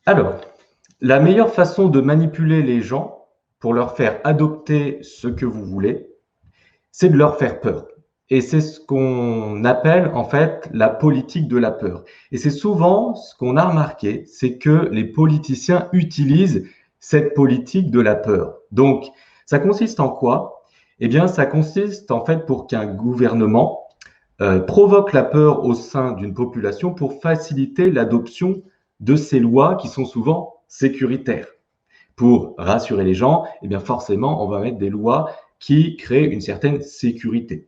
Alors, la meilleure façon de manipuler les gens pour leur faire adopter ce que vous voulez, c'est de leur faire peur. Et c'est ce qu'on appelle en fait la politique de la peur. Et c'est souvent ce qu'on a remarqué, c'est que les politiciens utilisent cette politique de la peur. Donc, ça consiste en quoi? Eh bien, ça consiste en fait pour qu'un gouvernement provoque la peur au sein d'une population pour faciliter l'adoption de ces lois qui sont souvent sécuritaires. Pour rassurer les gens, eh bien forcément, on va mettre des lois qui créent une certaine sécurité.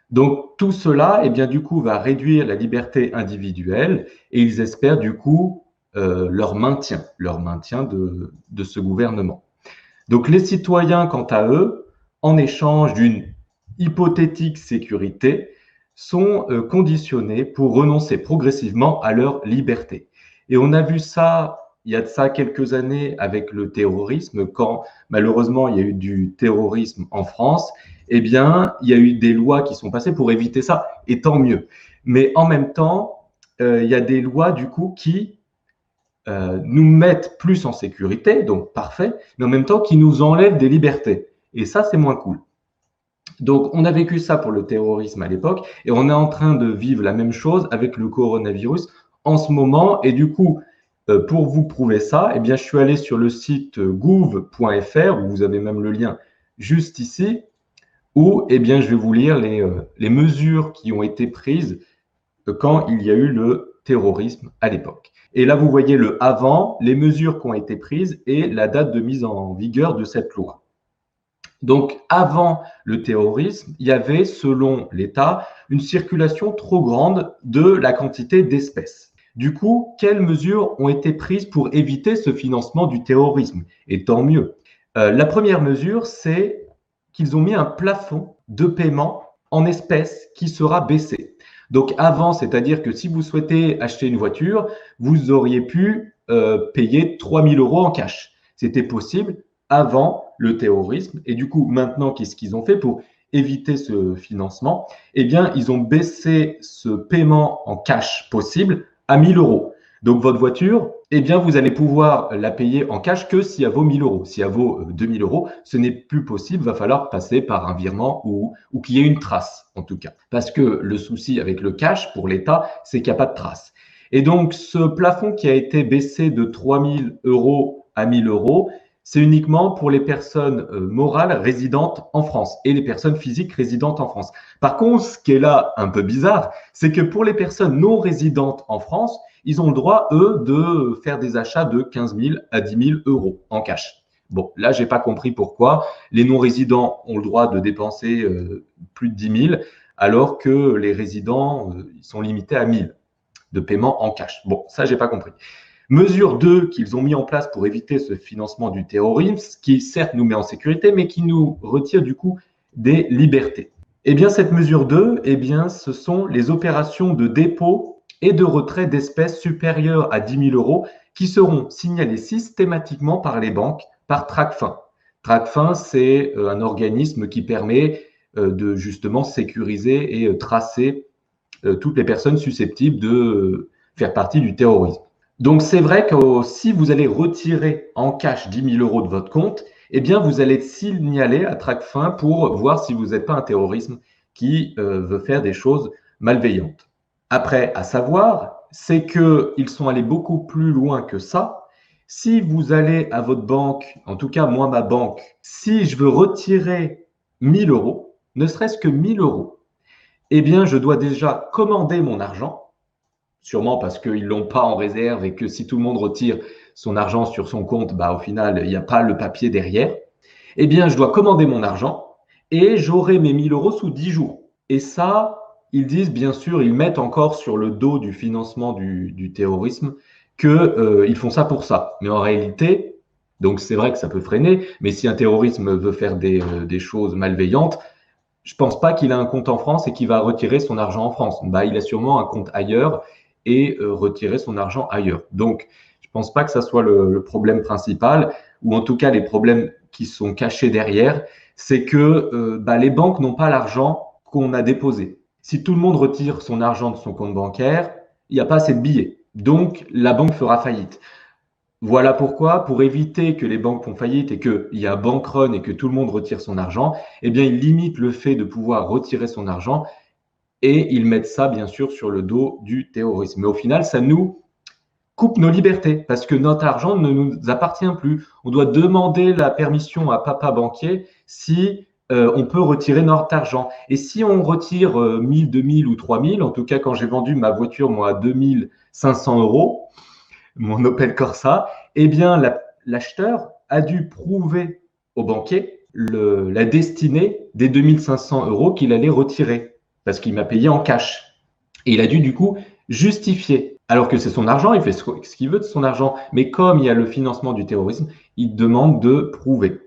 Donc tout cela, eh bien, du coup, va réduire la liberté individuelle et ils espèrent du coup leur maintien de ce gouvernement. Donc les citoyens, quant à eux, en échange d'une hypothétique sécurité, sont conditionnés pour renoncer progressivement à leur liberté. Et on a vu ça, il y a de ça quelques années avec le terrorisme, quand malheureusement il y a eu du terrorisme en France, eh bien il y a eu des lois qui sont passées pour éviter ça, et tant mieux. Mais en même temps, il y a des lois du coup qui nous mettent plus en sécurité, donc parfait, mais en même temps qui nous enlèvent des libertés. Et ça, c'est moins cool. Donc, on a vécu ça pour le terrorisme à l'époque, et on est en train de vivre la même chose avec le coronavirus en ce moment. Et du coup, pour vous prouver ça, eh bien, je suis allé sur le site gouv.fr, où vous avez même le lien juste ici, où eh bien, je vais vous lire les mesures qui ont été prises quand il y a eu le terrorisme à l'époque. Et là, vous voyez le avant, les mesures qui ont été prises et la date de mise en vigueur de cette loi. Donc, avant le terrorisme, il y avait, selon l'État, une circulation trop grande de la quantité d'espèces. Du coup, quelles mesures ont été prises pour éviter ce financement du terrorisme? Et tant mieux. La première mesure, c'est qu'ils ont mis un plafond de paiement en espèces qui sera baissé. Donc avant, c'est-à-dire que si vous souhaitez acheter une voiture, vous auriez pu payer 3 000 euros en cash. C'était possible avant le terrorisme. Et du coup, maintenant, qu'est-ce qu'ils ont fait pour éviter ce financement? Eh bien, ils ont baissé ce paiement en cash possible à 1 000 euros. Donc, votre voiture, eh bien, vous allez pouvoir la payer en cash que si elle vaut 1 000 euros. Si elle vaut 2 000 euros, ce n'est plus possible. Il va falloir passer par un virement ou qu'il y ait une trace, en tout cas. Parce que le souci avec le cash pour l'État, c'est qu'il n'y a pas de trace. Et donc, ce plafond qui a été baissé de 3 000 euros à 1 000 euros, c'est uniquement pour les personnes morales résidentes en France et les personnes physiques résidentes en France. Par contre, ce qui est là un peu bizarre, c'est que pour les personnes non résidentes en France, ils ont le droit, eux, de faire des achats de 15 000 à 10 000 euros en cash. Bon, là, j'ai pas compris pourquoi les non-résidents ont le droit de dépenser plus de 10 000, alors que les résidents ils sont limités à 1 000 de paiement en cash. Bon, ça, j'ai pas compris. Mesure 2 qu'ils ont mis en place pour éviter ce financement du terrorisme, qui certes nous met en sécurité, mais qui nous retire du coup des libertés. Eh bien, cette mesure 2, eh bien, ce sont les opérations de dépôt et de retrait d'espèces supérieures à 10 000 euros qui seront signalées systématiquement par les banques par TracFin. TracFin, c'est un organisme qui permet de justement sécuriser et tracer toutes les personnes susceptibles de faire partie du terrorisme. Donc c'est vrai que si vous allez retirer en cash 10 000 euros de votre compte, eh bien vous allez signaler à TracFin pour voir si vous n'êtes pas un terrorisme qui veut faire des choses malveillantes. Après, à savoir, c'est qu'ils sont allés beaucoup plus loin que ça. Si vous allez à votre banque, en tout cas moi ma banque, si je veux retirer 1 000 euros, ne serait-ce que 1 000 euros, eh bien je dois déjà commander mon argent, sûrement parce qu'ils ne l'ont pas en réserve et que si tout le monde retire son argent sur son compte, bah, au final, il n'y a pas le papier derrière. Eh bien, je dois commander mon argent et j'aurai mes 1 000 euros sous 10 jours. Et ça, ils disent, bien sûr, ils mettent encore sur le dos du financement du terrorisme qu'ils font ça pour ça. Mais en réalité, donc c'est vrai que ça peut freiner, mais si un terrorisme veut faire des choses malveillantes, je pense pas qu'il a un compte en France et qu'il va retirer son argent en France. Bah, il a sûrement un compte ailleurs et retirer son argent ailleurs. Donc, je pense pas que ça soit le problème principal, ou en tout cas les problèmes qui sont cachés derrière, c'est que bah, les banques n'ont pas l'argent qu'on a déposé. Si tout le monde retire son argent de son compte bancaire, il n'y a pas assez de billets. Donc, la banque fera faillite. Voilà pourquoi, pour éviter que les banques font faillite et qu'il y a un bank run et que tout le monde retire son argent, eh bien, ils limitent le fait de pouvoir retirer son argent et ils mettent ça, bien sûr, sur le dos du terrorisme. Mais au final, ça nous coupe nos libertés parce que notre argent ne nous appartient plus. On doit demander la permission à papa banquier si on peut retirer notre argent. Et si on retire 1000, 2000 ou 3000, en tout cas quand j'ai vendu ma voiture moi à 2500 euros, mon Opel Corsa, eh bien l'acheteur a dû prouver au banquier la destinée des 2500 euros qu'il allait retirer parce qu'il m'a payé en cash. Et il a dû du coup justifier. Alors que c'est son argent, il fait ce qu'il veut de son argent. Mais comme il y a le financement du terrorisme, il demande de prouver.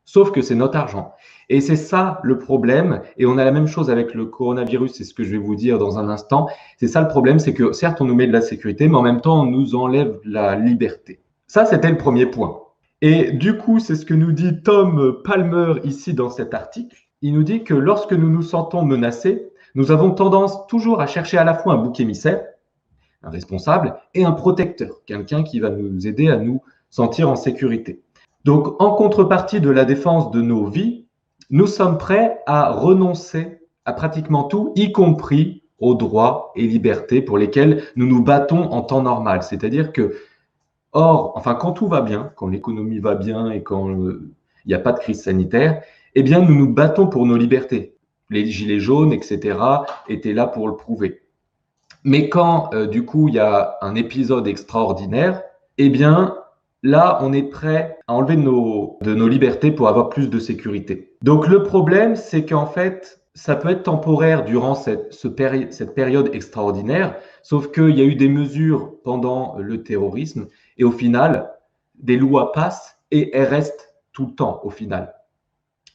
Sauf que c'est notre argent. Et c'est ça le problème. Et on a la même chose avec le coronavirus, c'est ce que je vais vous dire dans un instant. C'est ça le problème, c'est que certes, on nous met de la sécurité, mais en même temps, on nous enlève la liberté. Ça, c'était le premier point. Et du coup, c'est ce que nous dit Tom Palmer ici dans cet article. Il nous dit que lorsque nous nous sentons menacés, nous avons tendance toujours à chercher à la fois un bouc émissaire, un responsable, et un protecteur, quelqu'un qui va nous aider à nous sentir en sécurité. Donc, en contrepartie de la défense de nos vies, nous sommes prêts à renoncer à pratiquement tout, y compris aux droits et libertés pour lesquels nous nous battons en temps normal. C'est-à-dire que, quand tout va bien, quand l'économie va bien et quand il n'y a pas de crise sanitaire, eh bien, nous nous battons pour nos libertés. Les gilets jaunes, etc., étaient là pour le prouver. Mais quand, du coup, il y a un épisode extraordinaire, eh bien, là, on est prêt à enlever de nos libertés pour avoir plus de sécurité. Donc, le problème, c'est qu'en fait, ça peut être temporaire durant cette période extraordinaire, sauf qu'il y a eu des mesures pendant le terrorisme, et au final, des lois passent et elles restent tout le temps, au final.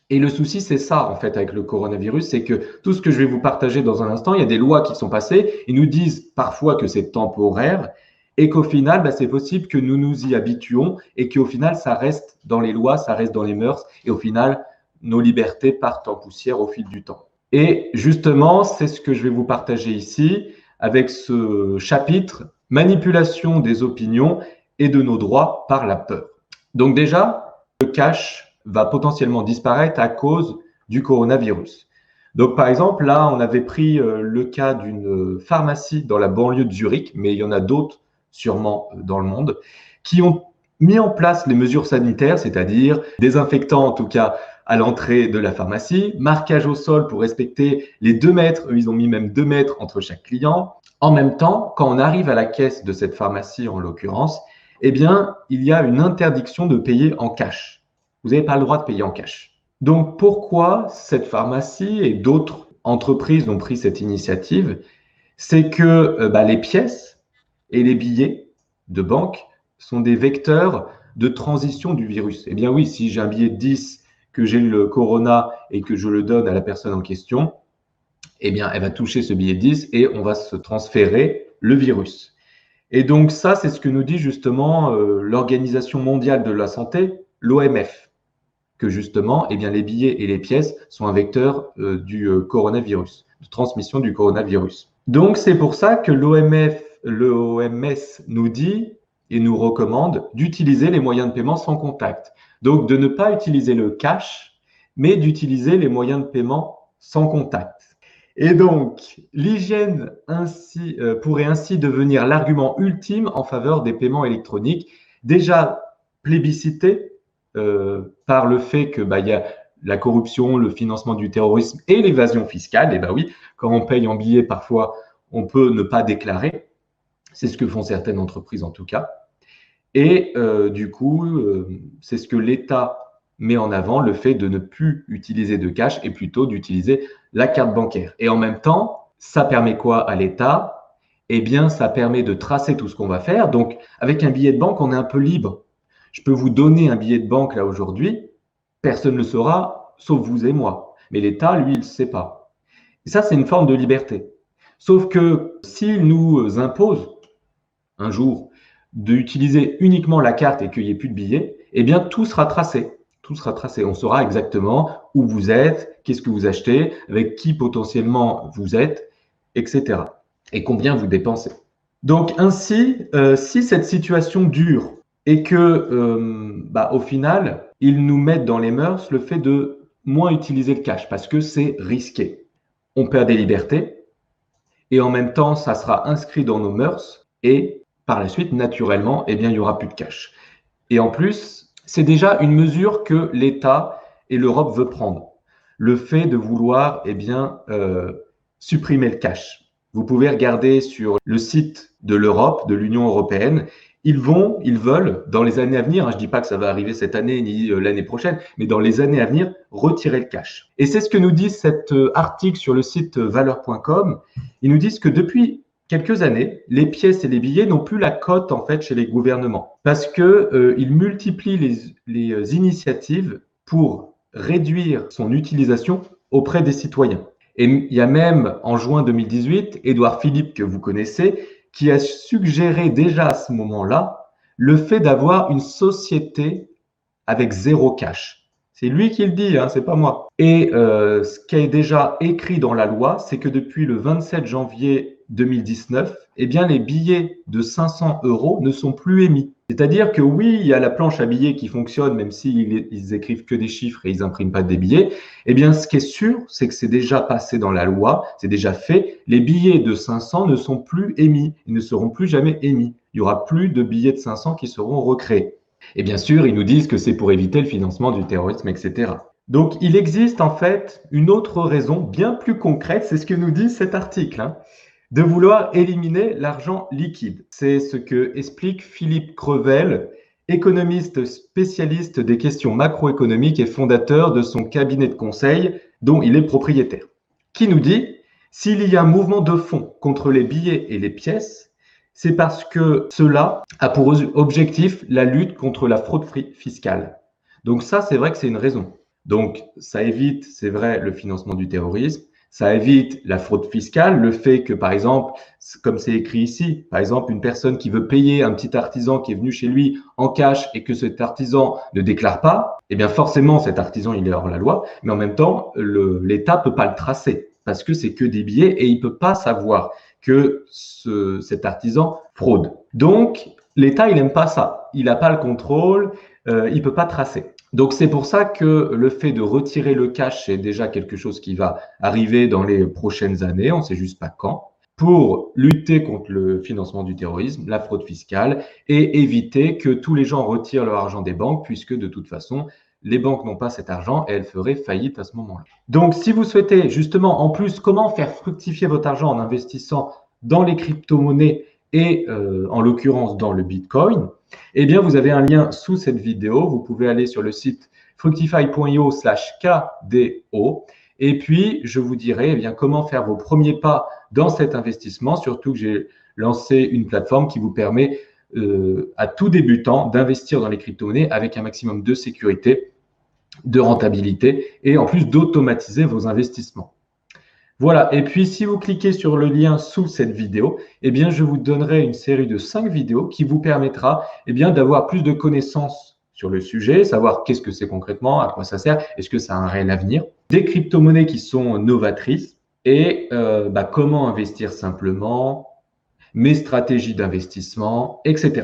Et le souci, c'est ça, en fait, avec le coronavirus, c'est que tout ce que je vais vous partager dans un instant, il y a des lois qui sont passées, ils nous disent parfois que c'est temporaire, et qu'au final, c'est possible que nous nous y habituons, et qu'au final, ça reste dans les lois, ça reste dans les mœurs, et au final, nos libertés partent en poussière au fil du temps. Et justement, c'est ce que je vais vous partager ici, avec ce chapitre, manipulation des opinions et de nos droits par la peur. Donc déjà, le cash va potentiellement disparaître à cause du coronavirus. Donc, par exemple, là, on avait pris le cas d'une pharmacie dans la banlieue de Zurich, mais il y en a d'autres sûrement dans le monde, qui ont mis en place les mesures sanitaires, c'est-à-dire désinfectant en tout cas à l'entrée de la pharmacie, marquage au sol pour respecter les 2 mètres, ils ont mis même 2 mètres entre chaque client. En même temps, quand on arrive à la caisse de cette pharmacie en l'occurrence, eh bien, il y a une interdiction de payer en cash. Vous n'avez pas le droit de payer en cash. Donc, pourquoi cette pharmacie et d'autres entreprises ont pris cette initiative? C'est que les pièces et les billets de banque sont des vecteurs de transition du virus. Eh bien oui, si j'ai un billet de 10, que j'ai le corona et que je le donne à la personne en question, eh bien, elle va toucher ce billet de 10 et on va se transférer le virus. Et donc ça, c'est ce que nous dit justement l'Organisation mondiale de la santé, l'OMF, que justement, eh bien, les billets et les pièces sont un vecteur du coronavirus, de transmission du coronavirus. Donc c'est pour ça que l'OMS nous dit et nous recommande d'utiliser les moyens de paiement sans contact. Donc de ne pas utiliser le cash, mais d'utiliser les moyens de paiement sans contact. Et donc, l'hygiène pourrait ainsi devenir l'argument ultime en faveur des paiements électroniques, déjà plébiscité par le fait que y a la corruption, le financement du terrorisme et l'évasion fiscale. Et oui, quand on paye en billets, parfois, on peut ne pas déclarer. C'est ce que font certaines entreprises en tout cas. Et du coup, c'est ce que l'État met en avant, le fait de ne plus utiliser de cash et plutôt d'utiliser la carte bancaire. Et en même temps, ça permet quoi à l'État? Eh bien, ça permet de tracer tout ce qu'on va faire. Donc, avec un billet de banque, on est un peu libre. Je peux vous donner un billet de banque là aujourd'hui, personne ne le saura, sauf vous et moi. Mais l'État, lui, il ne sait pas. Et ça, c'est une forme de liberté. Sauf que s'il nous impose un jour d'utiliser uniquement la carte et qu'il n'y ait plus de billets, eh bien, tout sera tracé. Tout sera tracé. On saura exactement où vous êtes, qu'est-ce que vous achetez, avec qui potentiellement vous êtes, etc. Et combien vous dépensez. Donc ainsi, si cette situation dure et que, au final, ils nous mettent dans les mœurs le fait de moins utiliser le cash parce que c'est risqué. On perd des libertés et en même temps, ça sera inscrit dans nos mœurs et par la suite, naturellement, eh bien, il y aura plus de cash. Et en plus, c'est déjà une mesure que l'État et l'Europe veulent prendre. Le fait de vouloir supprimer le cash. Vous pouvez regarder sur le site de l'Europe, de l'Union européenne. Ils veulent, dans les années à venir, je ne dis pas que ça va arriver cette année ni l'année prochaine, mais dans les années à venir, retirer le cash. Et c'est ce que nous dit cet article sur le site valeurs.com. Ils nous disent que depuis quelques années, les pièces et les billets n'ont plus la cote en fait chez les gouvernements parce que ils multiplient les initiatives pour réduire son utilisation auprès des citoyens. Et il y a même en juin 2018, Édouard Philippe que vous connaissez, qui a suggéré déjà à ce moment-là le fait d'avoir une société avec zéro cash. C'est lui qui le dit, hein, c'est pas moi. Et ce qui est déjà écrit dans la loi, c'est que depuis le 27 janvier 2019, eh bien, les billets de 500 € ne sont plus émis. C'est-à-dire que oui, il y a la planche à billets qui fonctionne, même s'ils écrivent que des chiffres et ils n'impriment pas des billets. Eh bien, ce qui est sûr, c'est que c'est déjà passé dans la loi, c'est déjà fait. Les billets de 500 ne sont plus émis. Ils ne seront plus jamais émis. Il n'y aura plus de billets de 500 qui seront recréés. Et bien sûr, ils nous disent que c'est pour éviter le financement du terrorisme, etc. Donc, il existe en fait une autre raison bien plus concrète, c'est ce que nous dit cet article, hein, de vouloir éliminer l'argent liquide. C'est ce que explique Philippe Crevel, économiste spécialiste des questions macroéconomiques et fondateur de son cabinet de conseil dont il est propriétaire, qui nous dit « S'il y a un mouvement de fond contre les billets et les pièces, c'est parce que cela a pour objectif la lutte contre la fraude fiscale. » Donc ça, c'est vrai que c'est une raison. Donc ça évite, c'est vrai, le financement du terrorisme, ça évite la fraude fiscale, le fait que, par exemple, comme c'est écrit ici, par exemple, une personne qui veut payer un petit artisan qui est venu chez lui en cash et que cet artisan ne déclare pas, eh bien forcément, cet artisan, il est hors la loi, mais en même temps, l'État peut pas le tracer parce que c'est que des billets et il peut pas savoir que cet artisan fraude. Donc, l'État, il n'aime pas ça. Il n'a pas le contrôle, il peut pas tracer. Donc, c'est pour ça que le fait de retirer le cash, c'est déjà quelque chose qui va arriver dans les prochaines années, on ne sait juste pas quand, pour lutter contre le financement du terrorisme, la fraude fiscale, et éviter que tous les gens retirent leur argent des banques, puisque de toute façon, les banques n'ont pas cet argent et elles feraient faillite à ce moment-là. Donc, si vous souhaitez justement, en plus, comment faire fructifier votre argent en investissant dans les crypto-monnaies et en l'occurrence dans le Bitcoin, eh bien, vous avez un lien sous cette vidéo. Vous pouvez aller sur le site fructify.io/KDO. Et puis, je vous dirai eh bien, comment faire vos premiers pas dans cet investissement, surtout que j'ai lancé une plateforme qui vous permet à tout débutant d'investir dans les crypto-monnaies avec un maximum de sécurité, de rentabilité et en plus d'automatiser vos investissements. Voilà, et puis si vous cliquez sur le lien sous cette vidéo, eh bien, je vous donnerai une série de 5 vidéos qui vous permettra eh bien, d'avoir plus de connaissances sur le sujet, savoir qu'est-ce que c'est concrètement, à quoi ça sert, est-ce que ça a un réel avenir, des crypto-monnaies qui sont novatrices et comment investir simplement, mes stratégies d'investissement, etc.